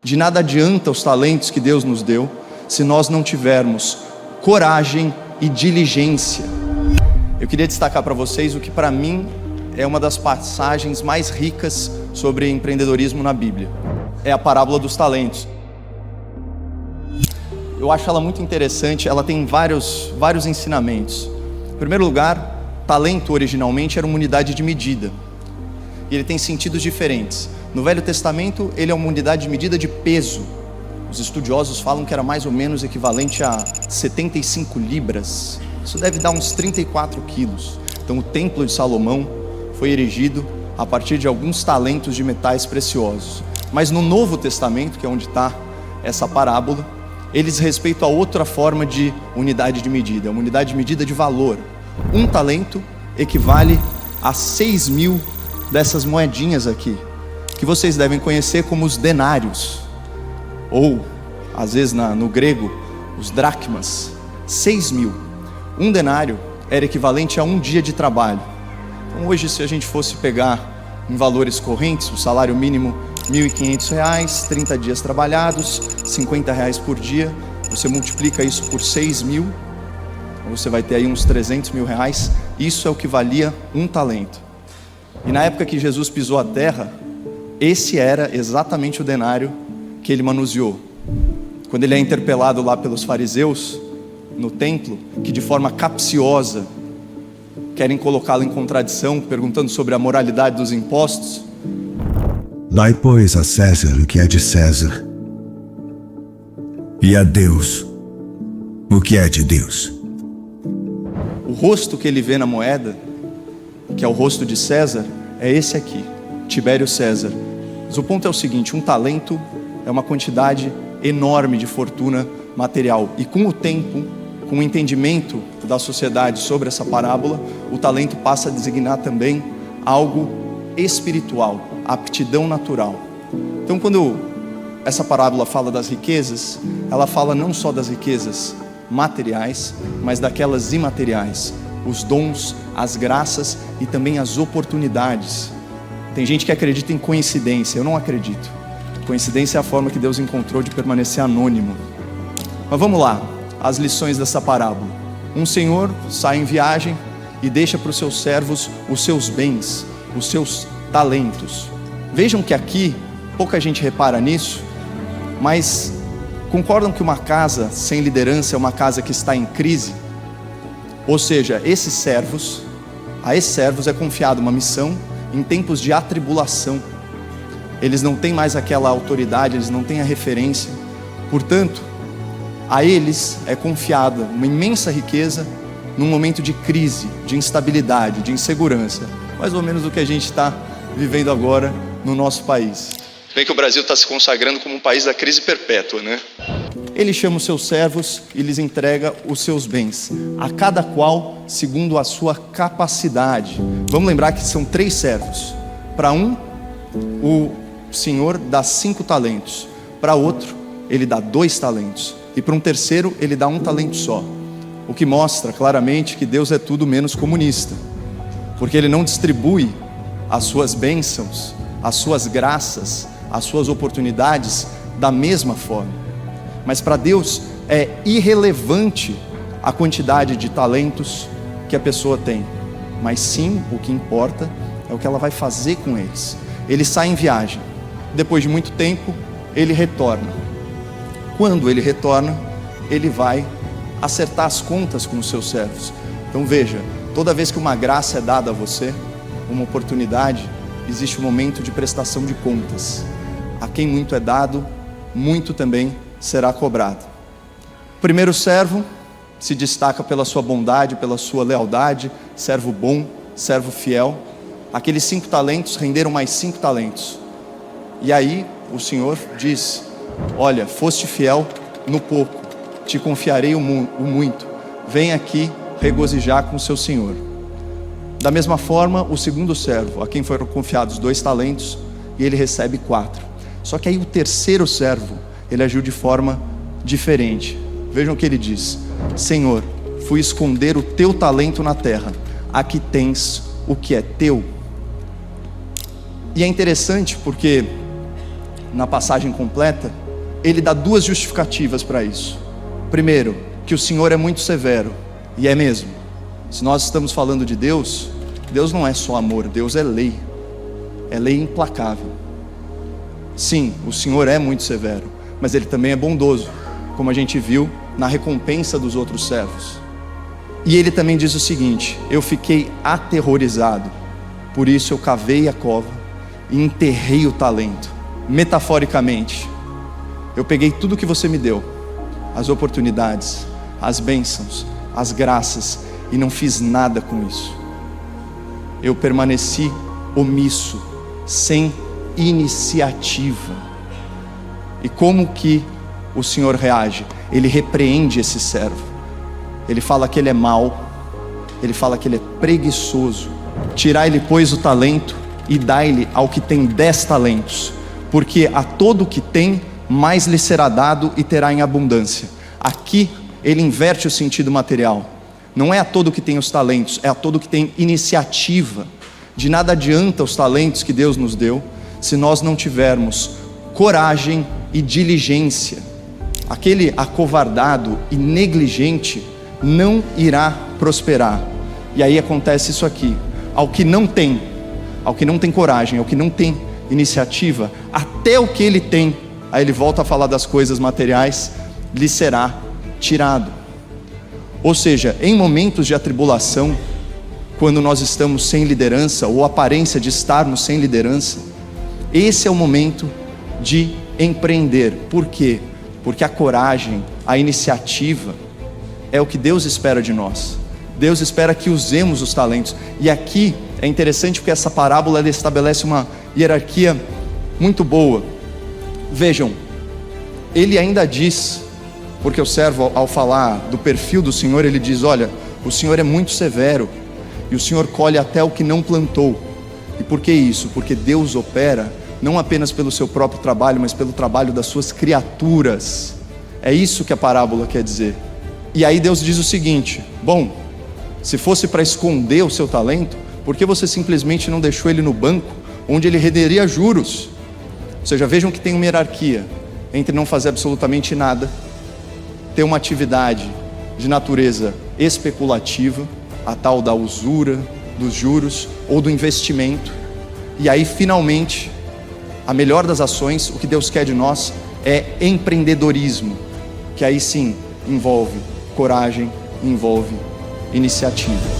De nada adianta os talentos que Deus nos deu se nós não tivermos coragem e diligência. Eu queria destacar para vocês o que para mim é uma das passagens mais ricas sobre empreendedorismo na Bíblia. É a parábola dos talentos. Eu acho ela muito interessante, ela tem vários ensinamentos. Em primeiro lugar, talento originalmente era uma unidade de medida. E ele tem sentidos diferentes. No Velho Testamento, ele é uma unidade de medida de peso. Os estudiosos falam que era mais ou menos equivalente a 75 libras. Isso deve dar uns 34 quilos. Então o Templo de Salomão foi erigido a partir de alguns talentos de metais preciosos. Mas no Novo Testamento, que é onde está essa parábola, eles respeitam a outra forma de unidade de medida, uma unidade de medida de valor. Um talento equivale a 6.000 dessas moedinhas aqui, que vocês devem conhecer como os denários, ou às vezes no grego, os dracmas. 6.000. Um denário era equivalente a um dia de trabalho. Então hoje, se a gente fosse pegar em valores correntes, o salário mínimo R$1.500, 30 dias trabalhados, R$50 por dia, você multiplica isso por 6.000, você vai ter aí uns R$300.000. Isso é o que valia um talento. E na época que Jesus pisou a terra, esse era exatamente o denário que ele manuseou. Quando ele é interpelado lá pelos fariseus no templo, que de forma capciosa querem colocá-lo em contradição, perguntando sobre a moralidade dos impostos. Dai, pois, a César o que é de César, e a Deus o que é de Deus. O rosto que ele vê na moeda, que é o rosto de César, é esse aqui, Tibério César. Mas o ponto é o seguinte: um talento é uma quantidade enorme de fortuna material. E com o tempo, com o entendimento da sociedade sobre essa parábola, o talento passa a designar também algo espiritual, aptidão natural. Então, quando essa parábola fala das riquezas, ela fala não só das riquezas materiais, mas daquelas imateriais, os dons, as graças e também as oportunidades. Tem gente que acredita em coincidência, eu não acredito. Coincidência é a forma que Deus encontrou de permanecer anônimo. Mas vamos lá, as lições dessa parábola. Um senhor sai em viagem e deixa para os seus servos os seus bens, os seus talentos. Vejam que aqui, pouca gente repara nisso, mas concordam que uma casa sem liderança é uma casa que está em crise? Ou seja, a esses servos é confiada uma missão em tempos de atribulação. Eles não têm mais aquela autoridade, eles não têm a referência. Portanto, a eles é confiada uma imensa riqueza num momento de crise, de instabilidade, de insegurança. Mais ou menos o que a gente está vivendo agora no nosso país. Bem que o Brasil está se consagrando como um país da crise perpétua, né? Ele chama os seus servos e lhes entrega os seus bens, a cada qual segundo a sua capacidade. Vamos lembrar que são 3 servos. Para um, o Senhor dá 5 talentos. Para outro, ele dá 2 talentos. E para um terceiro, ele dá 1 talento só. O que mostra claramente que Deus é tudo menos comunista. Porque ele não distribui as suas bênçãos, as suas graças, as suas oportunidades da mesma forma. Mas para Deus é irrelevante a quantidade de talentos que a pessoa tem. Mas sim, o que importa é o que ela vai fazer com eles. Ele sai em viagem. Depois de muito tempo, ele retorna. Quando ele retorna, ele vai acertar as contas com os seus servos. Então veja, toda vez que uma graça é dada a você, uma oportunidade, existe um momento de prestação de contas. A quem muito é dado, muito também será cobrado. O primeiro servo se destaca pela sua bondade, pela sua lealdade, servo bom, servo fiel. Aqueles 5 talentos renderam mais 5 talentos. E aí o Senhor diz: olha, foste fiel no pouco, te confiarei o muito, vem aqui regozijar com o seu Senhor. Da mesma forma, o segundo servo, a quem foram confiados 2 talentos, e ele recebe 4. Só que aí o terceiro servo, ele agiu de forma diferente. Vejam o que ele diz: Senhor, fui esconder o teu talento na terra, aqui tens o que é teu. E é interessante porque na passagem completa, ele dá duas justificativas para isso. Primeiro, que o Senhor é muito severo, e é mesmo. Se nós estamos falando de Deus, Deus não é só amor, Deus é lei implacável. Sim, o Senhor é muito severo, mas Ele também é bondoso, como a gente viu na recompensa dos outros servos. E Ele também diz o seguinte: eu fiquei aterrorizado, por isso eu cavei a cova e enterrei o talento. Metaforicamente, eu peguei tudo que você me deu, as oportunidades, as bênçãos, as graças, e não fiz nada com isso. Eu permaneci omisso, sem iniciativa. E como que o Senhor reage? Ele repreende esse servo. Ele fala que ele é mau, ele fala que ele é preguiçoso. Tirai-lhe, pois, o talento e dai-lhe ao que tem 10 talentos, porque a todo o que tem, mais lhe será dado e terá em abundância. Aqui ele inverte o sentido material. Não é a todo que tem os talentos, é a todo que tem iniciativa. De nada adianta os talentos que Deus nos deu, se nós não tivermos coragem e diligência. Aquele acovardado e negligente não irá prosperar. E aí acontece isso aqui: ao que não tem coragem, ao que não tem iniciativa, até o que ele tem, aí ele volta a falar das coisas materiais, lhe será tirado. Ou seja, em momentos de atribulação, quando nós estamos sem liderança, ou aparência de estarmos sem liderança, esse é o momento de empreender. Por quê? Porque a coragem, a iniciativa, é o que Deus espera de nós. Deus espera que usemos os talentos. E aqui é interessante porque essa parábola ela estabelece uma hierarquia muito boa. Vejam, ele ainda diz, porque o servo, ao falar do perfil do Senhor, ele diz: olha, o Senhor é muito severo, e o Senhor colhe até o que não plantou. E por que isso? Porque Deus opera não apenas pelo seu próprio trabalho, mas pelo trabalho das suas criaturas. É isso que a parábola quer dizer. E aí Deus diz o seguinte: bom, se fosse para esconder o seu talento, por que você simplesmente não deixou ele no banco, onde ele renderia juros? Ou seja, vejam que tem uma hierarquia entre não fazer absolutamente nada, ter uma atividade de natureza especulativa, a tal da usura, dos juros ou do investimento. E aí finalmente, a melhor das ações, o que Deus quer de nós é empreendedorismo, que aí sim envolve coragem, envolve iniciativa.